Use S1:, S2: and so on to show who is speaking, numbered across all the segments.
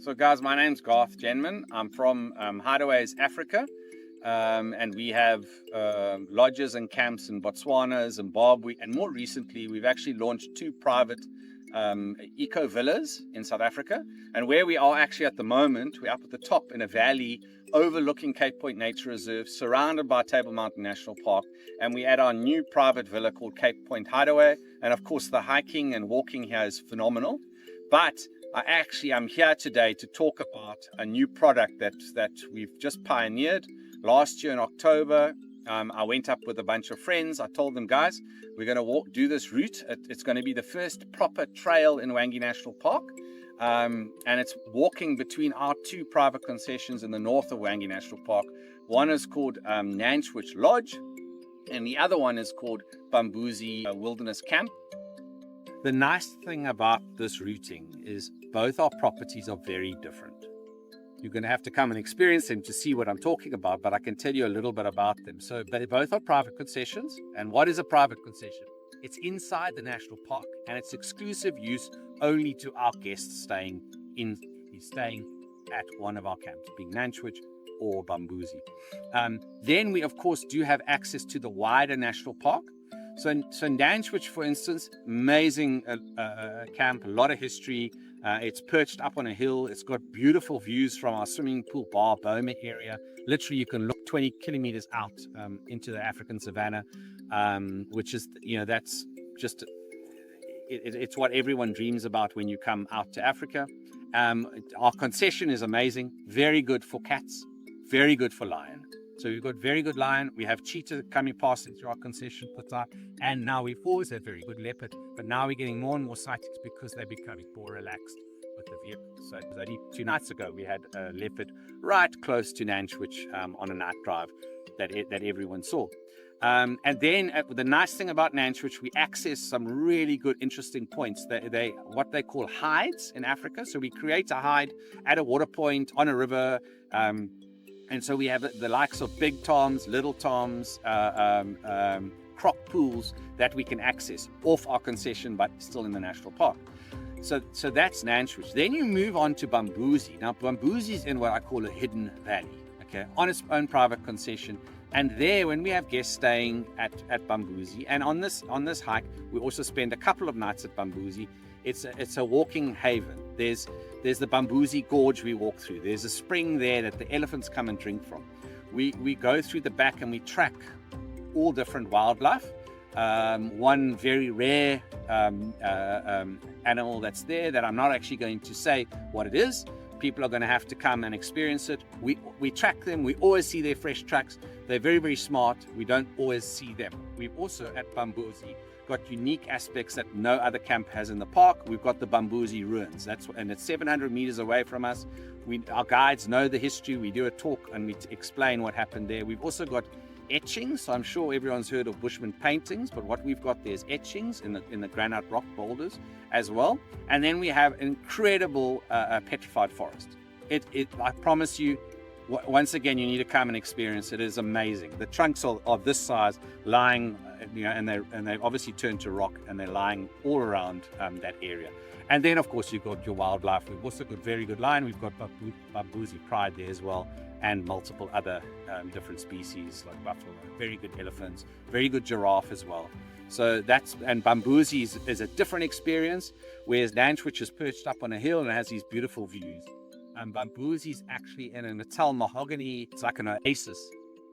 S1: So guys, my name's Garth Jenman. I'm from Hideaways, Africa. And we have lodges and camps in Botswana, Zimbabwe, and more recently, we've actually launched 2 private eco villas in South Africa. And where we are actually at the moment, we're up at the top in a valley overlooking Cape Point Nature Reserve, surrounded by Table Mountain National Park. And we add our new private villa called Cape Point Hideaway. And of course, the hiking and walking here is phenomenal. But I'm here today to talk about a new product that we've just pioneered. Last year in October, I went up with a bunch of friends. I told them, guys, we're going to do this route. It's going to be the first proper trail in Hwange National Park. And it's walking between our 2 private concessions in the north of Hwange National Park. One is called Nantwich Lodge, and the other one is called Bumbusi Wilderness Camp. The nice thing about this routing is both our properties are very different. You're going to have to come and experience them to see what I'm talking about, but I can tell you a little bit about them. So they both are private concessions. And what is a private concession? It's inside the national park, and it's exclusive use only to our guests staying at one of our camps, being Nantwich or Bumbusi. Then we, of course, do have access to the wider national park. So Nantwich, for instance, amazing camp, a lot of history. It's perched up on a hill. It's got beautiful views from our swimming pool, bar, Boma area. Literally, you can look 20 kilometers out into the African savannah, which is, that's just, it's what everyone dreams about when you come out to Africa. Our concession is amazing, very good for cats, very good for lion. So we've got very good lion. We have cheetah coming past into our concession per time. And now we've always had very good leopard. But now we're getting more and more sightings because they're becoming more relaxed with the vehicles. So only 2 nights ago, we had a leopard right close to Nantwich on a night drive that everyone saw. And then the nice thing about Nantwich, we access some really good, interesting points. What they call hides in Africa. So we create a hide at a water point on a river. And so we have the likes of big toms, little toms, croc pools that we can access off our concession, but still in the national park. So that's Nantwich. Then you move on to Bumbusi. Now, Bumbusi is in what I call a hidden valley, okay, on its own private concession. And there, when we have guests staying at Bumbusi, and on this hike, we also spend a couple of nights at Bumbusi. It's a walking haven. There's the Bumbusi Gorge we walk through. There's a spring there that the elephants come and drink from. We go through the back and we track all different wildlife. One very rare animal that's there that I'm not actually going to say what it is. People are going to have to come and experience it. We track them. We always see their fresh tracks. They're very, very smart. We don't always see them. We've also at Bumbusi got unique aspects that no other camp has in the park. We've got the Bumbusi ruins. And it's 700 meters away from us. Our guides know the history. We do a talk and we explain what happened there. We've also got etchings. So I'm sure everyone's heard of Bushman paintings, but what we've got there is etchings in the granite rock boulders as well. And then we have incredible petrified forest. I promise you, once again, you need to come and experience it. It is amazing. The trunks are this size, lying, and they obviously turn to rock, and they're lying all around that area. And then, of course, you've got your wildlife. We've also got very good lion. We've got Bumbusi pride there as well, and multiple other different species like buffalo. Very good elephants, very good giraffe as well. So and Bumbusi is a different experience, whereas Nantwich is perched up on a hill and has these beautiful views. Bumbusi is actually in a Natal mahogany. It's like an oasis.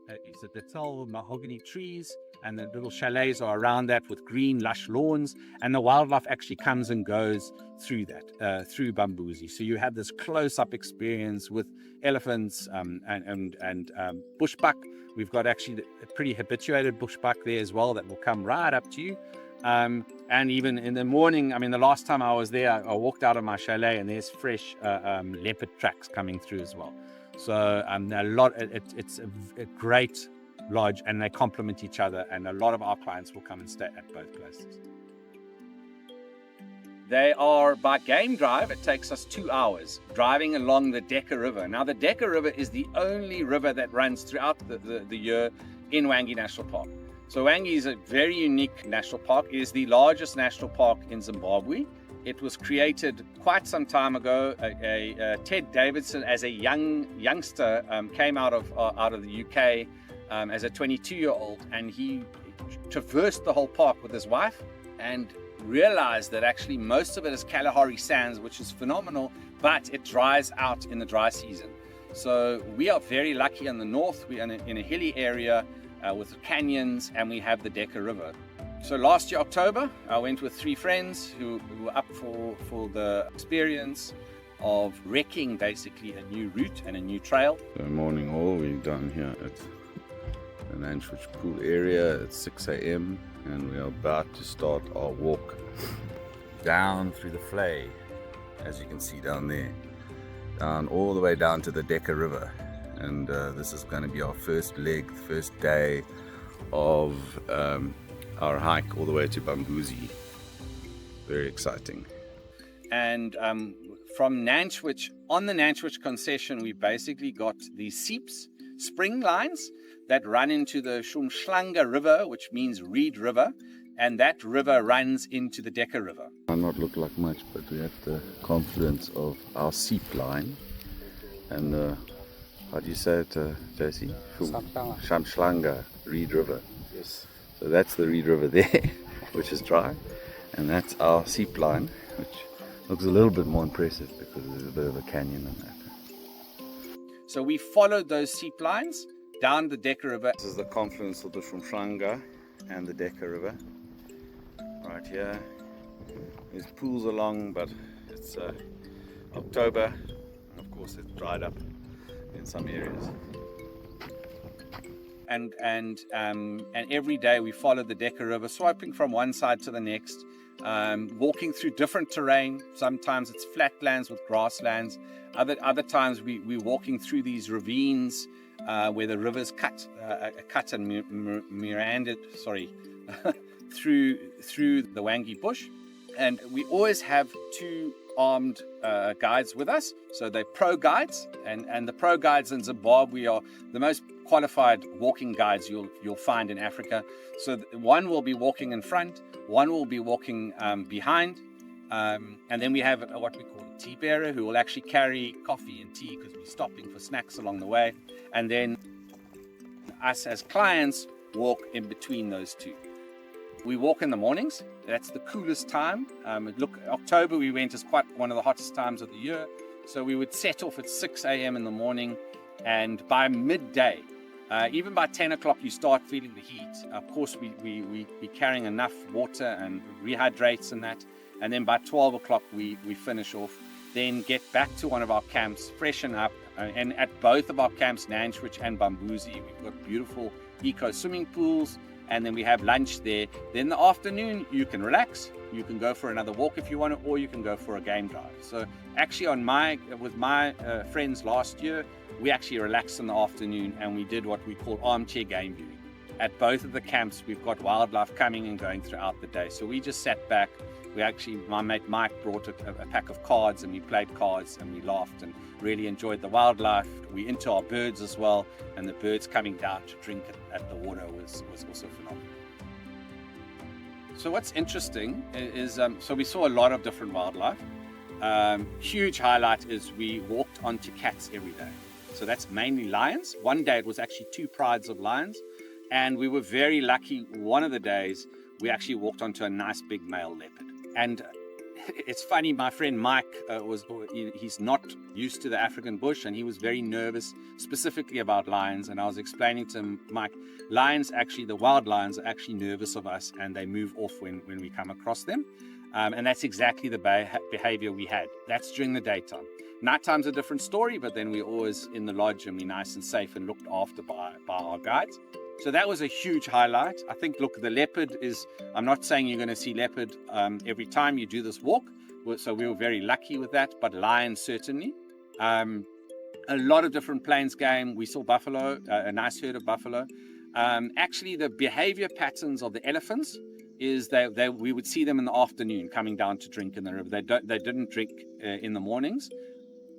S1: It's a Natal mahogany trees, and the little chalets are around that with green, lush lawns. And the wildlife actually comes and goes through that, through Bumbusi. So you have this close-up experience with elephants and bushbuck. We've got actually a pretty habituated bushbuck there as well that will come right up to you. And even in the morning, the last time I was there, I walked out of my chalet and there's fresh leopard tracks coming through as well. So it's a great lodge, and they complement each other, and a lot of our clients will come and stay at both places. They are by game drive. It takes us 2 hours driving along the Decker River. Now, the Decker River is the only river that runs throughout the year in Hwange National Park. So Hwange is a very unique national park. It is the largest national park in Zimbabwe. It was created quite some time ago. Ted Davidson, as a youngster, came out of the UK as a 22-year-old, and he traversed the whole park with his wife and realized that actually most of it is Kalahari sands, which is phenomenal, but it dries out in the dry season. So we are very lucky in the north. We're in a hilly area with canyons, and we have the Decker River. So last year, October, I went with 3 friends who were up for the experience of wrecking basically a new route and a new trail.
S2: So morning all, we're down here at the Nantwich pool area at 6 a.m. and we are about to start our walk down through the Vlei, as you can see down there, down all the way down to the Decker River. And this is going to be our first leg, first day of our hike all the way to Bumbusi. Very exciting.
S1: And from Nantwich, on the Nantwich concession, we basically got these seeps, spring lines that run into the Hwange River, which means Reed River, and that river runs into the Decker River.
S2: Might not look like much, but we have the confluence of our seep line. And how do you say it, JC? Hwange, Reed River.
S3: Yes.
S2: So that's the Reed River there, which is dry, and that's our seep line, which looks a little bit more impressive because there's a bit of a canyon in that.
S1: So we followed those seep lines down the Decker River.
S2: This is the confluence of the Hwange and the Decker River. Right here. There's pools along, but it's October, and of course it's dried up in some areas.
S1: And every day we followed the Decker River, swiping from one side to the next, walking through different terrain. Sometimes it's flatlands with grasslands. Other times we're walking through these ravines where the rivers cut and meandered, through the Hwange bush. And we always have 2 armed guides with us. So they're pro guides, and the pro guides in Zimbabwe are the most qualified walking guides you'll find in Africa. So one will be walking in front, one will be walking behind, and then we have what we call a tea bearer who will actually carry coffee and tea because we're stopping for snacks along the way. And then us as clients walk in between those 2. We walk in the mornings. That's the coolest time. October we went is quite one of the hottest times of the year. So we would set off at 6 a.m. in the morning, and by midday, even by 10 o'clock, you start feeling the heat. Of course, we carrying enough water and rehydrates and that. And then by 12 o'clock, we finish off, then get back to one of our camps, freshen up. And at both of our camps, Nantwich and Bumbusi, we've got beautiful eco swimming pools. And then we have lunch there. Then in the afternoon, you can relax. You can go for another walk if you want to, or you can go for a game drive. So actually with my friends last year, we actually relaxed in the afternoon and we did what we call armchair game viewing. At both of the camps, we've got wildlife coming and going throughout the day. So we just sat back. My mate Mike brought a pack of cards, and we played cards and we laughed and really enjoyed the wildlife. We into our birds as well, and the birds coming down to drink at the water was also phenomenal. So what's interesting is, so we saw a lot of different wildlife. Huge highlight is we walked onto cats every day. So that's mainly lions. One day it was actually 2 prides of lions, and we were very lucky. One of the days we actually walked onto a nice big male leopard. And it's funny, my friend Mike he's not used to the African bush, and he was very nervous specifically about lions. And I was explaining to him, Mike, the wild lions are actually nervous of us, and they move off when we come across them. And that's exactly the behavior we had. That's during the daytime. Nighttime's a different story, but then we're always in the lodge and we're nice and safe and looked after by our guides. So that was a huge highlight. I think, look, the leopard I'm not saying you're going to see leopard every time you do this walk. So we were very lucky with that, but lions certainly. A lot of different plains game. We saw buffalo, a nice herd of buffalo. Actually, the behavior patterns of the elephants is we would see them in the afternoon coming down to drink in the river. They didn't drink in the mornings.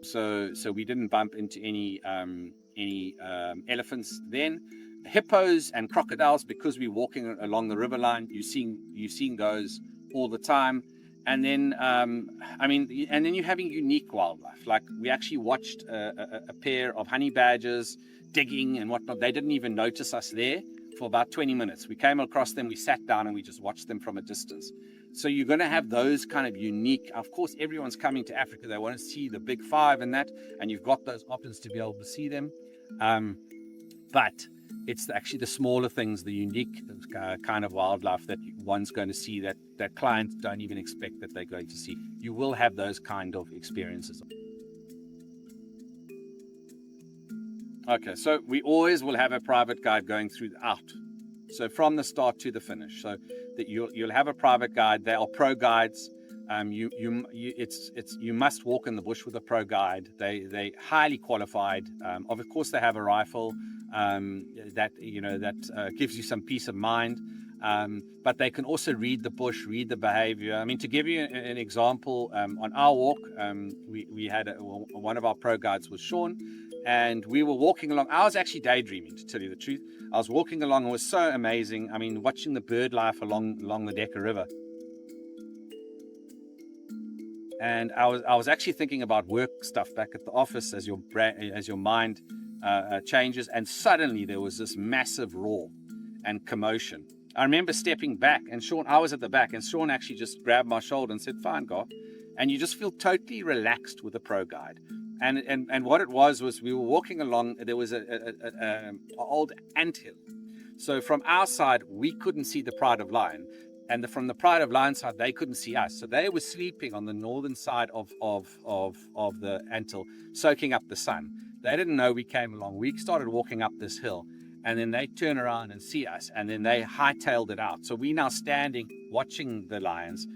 S1: So we didn't bump into any elephants then. Hippos and crocodiles, because we're walking along the river line, you're seeing those all the time. And then, and then you're having unique wildlife. Like we actually watched a pair of honey badgers digging and whatnot. They didn't even notice us there for about 20 minutes. We came across them, we sat down, and we just watched them from a distance. So you're going to have those kind of unique. Of course, everyone's coming to Africa. They want to see the big five and that, and you've got those options to be able to see them. But it's actually the smaller things, the unique kind of wildlife that one's going to see that clients don't even expect that they're going to see. You will have those kind of experiences. Okay, so we always will have a private guide going throughout. So from the start to the finish. So that you'll have a private guide. They are pro guides. You must walk in the bush with a pro guide. They highly qualified. Of course, they have a rifle that gives you some peace of mind. But they can also read the bush, read the behavior. I mean, to give you an example, on our walk, we had one of our pro guides was Sean, and we were walking along. I was actually daydreaming, to tell you the truth. I was walking along. It was so amazing. I mean, watching the bird life along the Decker River. And I was actually thinking about work stuff back at the office as your mind changes. And suddenly there was this massive roar and commotion. I remember stepping back, and I was at the back, and Sean actually just grabbed my shoulder and said, "Fine, Garth." And you just feel totally relaxed with a pro guide. And what it was we were walking along. There was an old anthill. So from our side, we couldn't see the Pride of Lion. And from the Pride of Lion side, they couldn't see us. So they were sleeping on the northern side of the anthill, soaking up the sun. They didn't know we came along. We started walking up this hill, and then they turn around and see us, and then they hightailed it out. So we're now standing, watching the lions,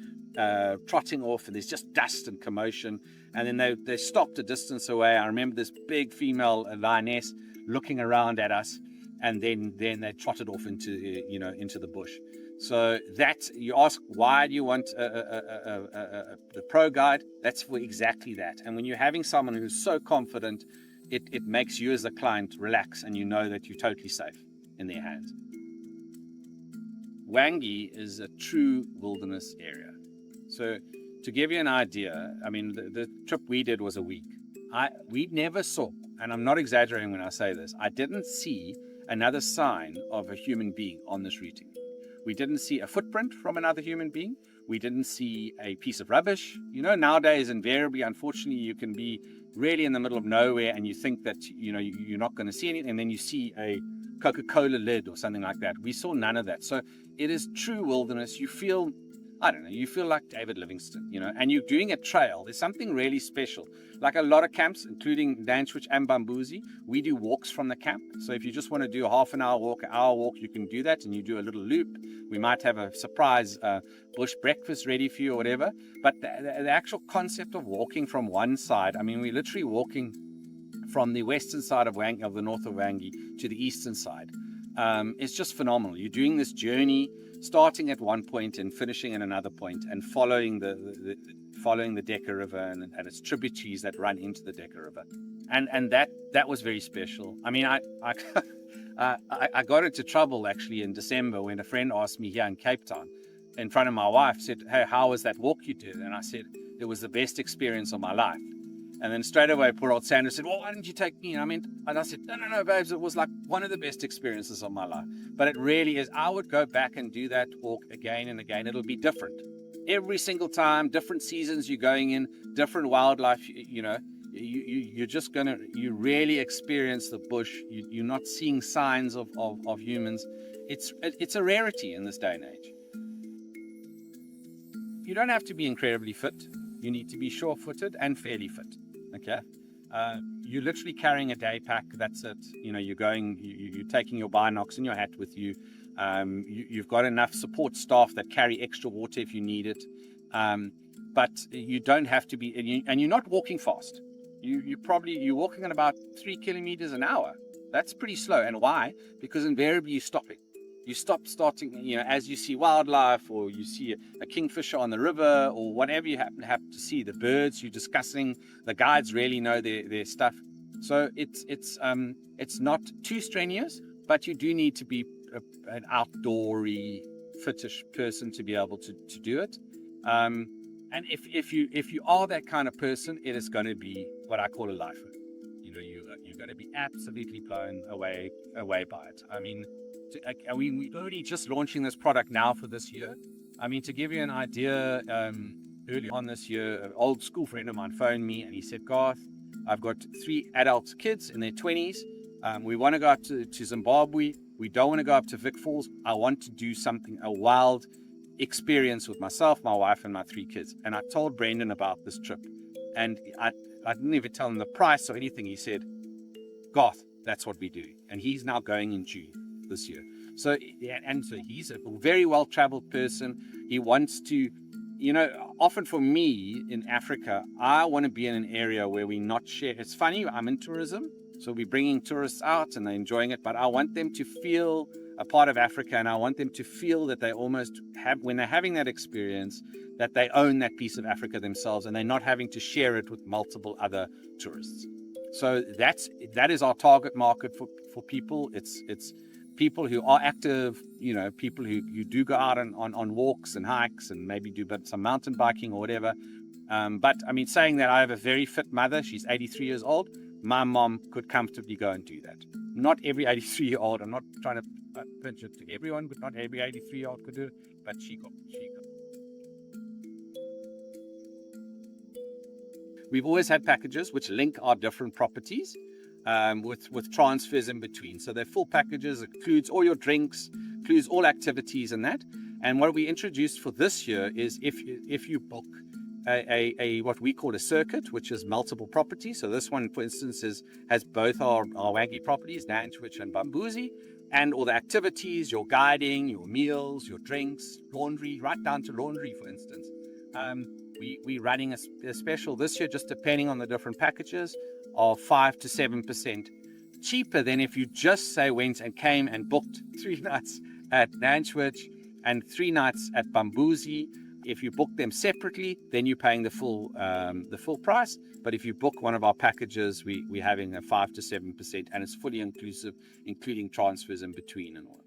S1: trotting off, and there's just dust and commotion. And then they stopped a distance away. I remember this big female lioness looking around at us, and then they trotted off into the bush. So that, you ask, why do you want the pro guide? That's for exactly that. And when you're having someone who's so confident, it makes you as a client relax, and you know that you're totally safe in their hands. Hwange is a true wilderness area. So to give you an idea, I mean, the trip we did was a week. We never saw, and I'm not exaggerating when I say this, I didn't see another sign of a human being on this routing. We didn't see a footprint from another human being. We didn't see a piece of rubbish. Nowadays, invariably, unfortunately, you can be really in the middle of nowhere, and you think that, you're not going to see anything, and then you see a Coca-Cola lid or something like that. We saw none of that. So it is true wilderness. You feel, you feel like David Livingstone, and you're doing a trail. There's something really special. Like a lot of camps, including Nantwich and Bumbusi, we do walks from the camp. So if you just want to do a half an hour walk, you can do that, and you do a little loop. We might have a surprise bush breakfast ready for you or whatever. But the actual concept of walking from one side, I mean, we're literally walking from the western side of the north of Hwange to the eastern side. It's just phenomenal. You're doing this journey, starting at one point and finishing at another point, and following the Decker River and its tributaries that run into the Decker River, and that was very special. I mean, I got into trouble actually in December when a friend asked me here in Cape Town, in front of my wife, said, "Hey, how was that walk you did?" And I said, "It was the best experience of my life." And then straight away, poor old Sandra said, "Well, why didn't you take me?" And I said, no, babes, it was like one of the best experiences of my life. But it really is. I would go back and do that walk again and again. It'll be different. Every single time, different seasons you're going in, different wildlife, you're just you really experience the bush. You're not seeing signs of humans. It's a rarity in this day and age. You don't have to be incredibly fit. You need to be sure-footed and fairly fit. Okay, you're literally carrying a day pack. That's it. You're going. You're taking your binocs and your hat with you. You've got enough support staff that carry extra water if you need it. But you don't have to be. And you're not walking fast. You're walking at about 3 kilometers an hour. That's pretty slow. And why? Because invariably you're stopping. You starting, as you see wildlife, or you see a kingfisher on the river, or whatever you happen to see, the birds you're discussing, the guides really know their stuff. So it's not too strenuous, but you do need to be an outdoory, fitish person to be able to do it. And if you are that kind of person, it is going to be what I call a lifer. You're going to be absolutely blown away by it. I mean, we're already just launching this product now for this year. I mean, to give you an idea, early on this year, an old school friend of mine phoned me and he said, Garth, I've got 3 adult kids in their 20s. We want to go up to Zimbabwe. We don't want to go up to Vic Falls. I want to do something, a wild experience with myself, my wife, and my 3 kids. And I told Brendan about this trip. And I didn't even tell him the price or anything. He said, Garth, that's what we do. And he's now going in June this year. So he's a very well-traveled person. He wants to, often for me in Africa, I want to be in an area where we not share. It's funny, I'm in tourism. So we're bringing tourists out and they're enjoying it. But I want them to feel a part of Africa, and I want them to feel that they almost have, when they're having that experience, that they own that piece of Africa themselves and they're not having to share it with multiple other tourists. So that is our target market for people. It's people who are active, people who do go out on walks and hikes and maybe do some mountain biking or whatever. But I mean, saying that, I have a very fit mother. She's 83 years old. My mom could comfortably go and do that. Not every 83-year-old, I'm not trying to pinch it to everyone, but not every 83-year-old could do it, but she could. We've always had packages which link our different properties with transfers in between. So they're full packages, includes all your drinks, includes all activities and that. And what we introduced for this year is if you book a what we call a circuit, which is multiple properties. So this one, for instance, has both our Hwange properties, Nantwich and Bumbusi, and all the activities, your guiding, your meals, your drinks, laundry, right down to laundry, for instance. We're running a special this year, just depending on the different packages, of 5 to 7% cheaper than if you just say went and came and booked 3 nights at Nantwich and 3 nights at Bumbusi. If you book them separately, then you're paying the full price. But if you book one of our packages, we're having a 5 to 7%, and it's fully inclusive, including transfers in between and all.